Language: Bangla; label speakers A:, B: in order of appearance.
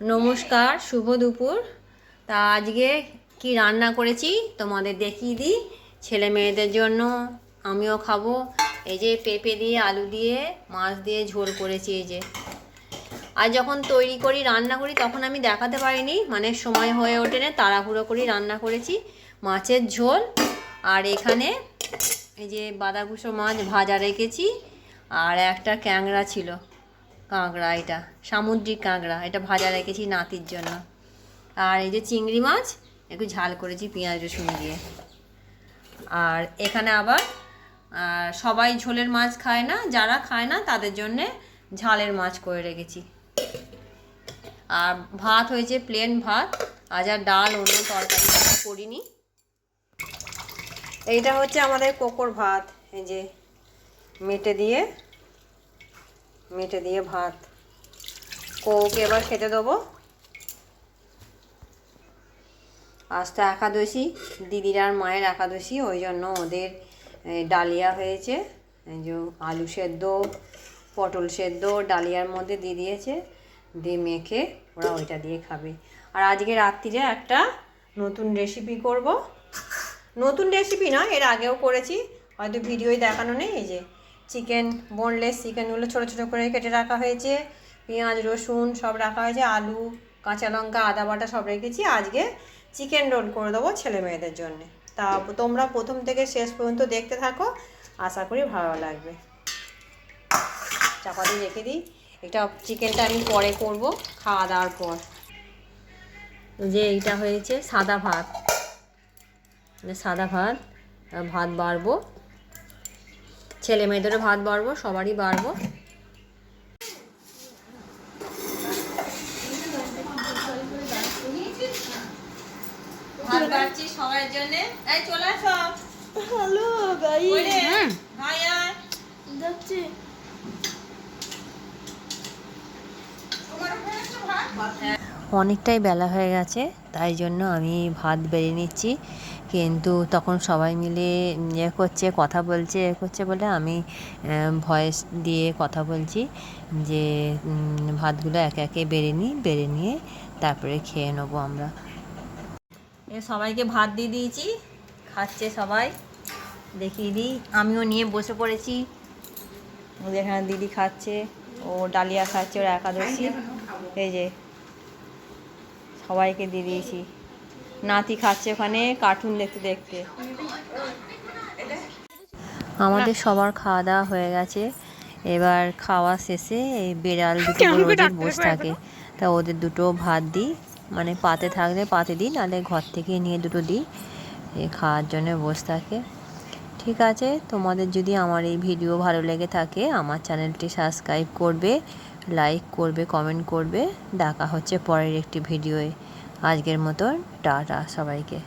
A: নমস্কার, শুভ দুপুর। তা আজকে কি রান্না করেছি তোমাদের দেখিয়ে দিই। ছেলে মেয়েদের জন্য, আমিও খাবো। এই যে পেঁপে দিয়ে আলু দিয়ে মাছ দিয়ে ঝোল করেছি। এই যে আর যখন তৈরি করি রান্না করি তখন আমি দেখাতে পারিনি, মানে সময় হয়ে ওঠে না, তাড়াহুড়ো করি রান্না করেছি। মাছের ঝোল আর এখানে এই যে বাঁধাকুচো মাছ ভাজা রেখেছি, আর একটা ক্যাংড়া ছিল, কাঁকড়া, এটা সামুদ্রিক কাঁকড়া, এটা ভাজা রেখেছি নাতির জন্য। আর এই যে চিংড়ি মাছ একটু ঝাল করেছি পেঁয়াজ রসুন দিয়ে। আর এখানে আবার সবাই ঝোলের মাছ খায় না, যারা খায় না তাদের জন্যে ঝালের মাছ করে রেখেছি। আর ভাত হয়েছে প্লেন ভাত, আজ আর ডাল অন্য তরকারি করিনি। এইটা হচ্ছে আমাদের কোকোর ভাত, এই যে মেটে দিয়ে ভাত। কোকে এবার খেতে দেবো। আজ তো একাদশী, দিদির আর মায়ের একাদশী, ওই জন্য ওদের ডালিয়া হয়েছে। এই যে আলু সেদ্ধ, পটল সেদ্ধ ডালিয়ার মধ্যে দিয়ে দিয়েছে, দিয়ে মেখে ওরা ওইটা দিয়ে খাবে। আর আজকে রাত্রিরে একটা নতুন রেসিপি করব। নতুন রেসিপি না, এর আগেও করেছি, হয়তো ভিডিওই দেখানো নেই। এই যে চিকেন, বোনলেস চিকেনগুলো ছোটো ছোটো করে কেটে রাখা হয়েছে, পেঁয়াজ রসুন সব রাখা হয়েছে, আলু কাঁচা লঙ্কা আদা বাটা সব রেখেছি। আজকে চিকেন রোল করে দেবো ছেলে মেয়েদের জন্য। তা তোমরা প্রথম থেকে শেষ পর্যন্ত দেখতে থাকো, আশা করি ভালো লাগবে। চাপা দিয়ে রেখে দিই, এটা চিকেনটা আমি পরে করব খাওয়া দাওয়ার পর। যে এইটা হয়েছে সাদা ভাত, ভাত বাড়বো, ছেলে মেয়েদেরও ভাত বাড়বো, সবারই বাড়বো। ভাত বাড়ছি সবার জন্য। এই চলে আসো।
B: হ্যালো গাইস,
A: ভাই আর
B: যাচ্ছে।
A: অনেকটাই বেলা হয়ে গেছে, তাই জন্য আমি ভাত বেড়ে নিচ্ছি। কিন্তু তখন সবাই মিলে কথা বলছে বলে আমি ভয়েস দিয়ে কথা বলছি যে ভাতগুলো একে একে বেড়ে নিয়ে তারপরে খেয়ে নেবো আমরা। সবাইকে ভাত দিয়ে দিয়েছি, খাচ্ছে সবাই, দেখিয়ে দিই। আমিও নিয়ে বসে পড়েছি। এখানে দিদি খাচ্ছে, ও ডালিয়া খাচ্ছে, ওর একাদশী। এই যে সবাইকে দিয়ে দিয়েছি, নাতি খাচ্ছে ওখানে কার্টুন দেখতে দেখতে। আমাদের সবার খাওয়া দাওয়া হয়ে গেছে। এবার খাওয়া শেষে এই বেড়াল দুটো রোজের বসে থাকে, তা ওদের দুটো ভাত দিই, মানে পাতে থাকলে পাতে দিই, নাহলে ঘর থেকে নিয়ে দুটো দিই, খাওয়ার জন্য বসে থাকে। ঠিক আছে, তোমাদের যদি আমার এই ভিডিও ভালো লেগে থাকে আমার চ্যানেলটি সাবস্ক্রাইব করবে, লাইক করবে, কমেন্ট করবে। দেখা হচ্ছে পরের একটি ভিডিওয়ে। আজকের মতন টাটা সবাইকে।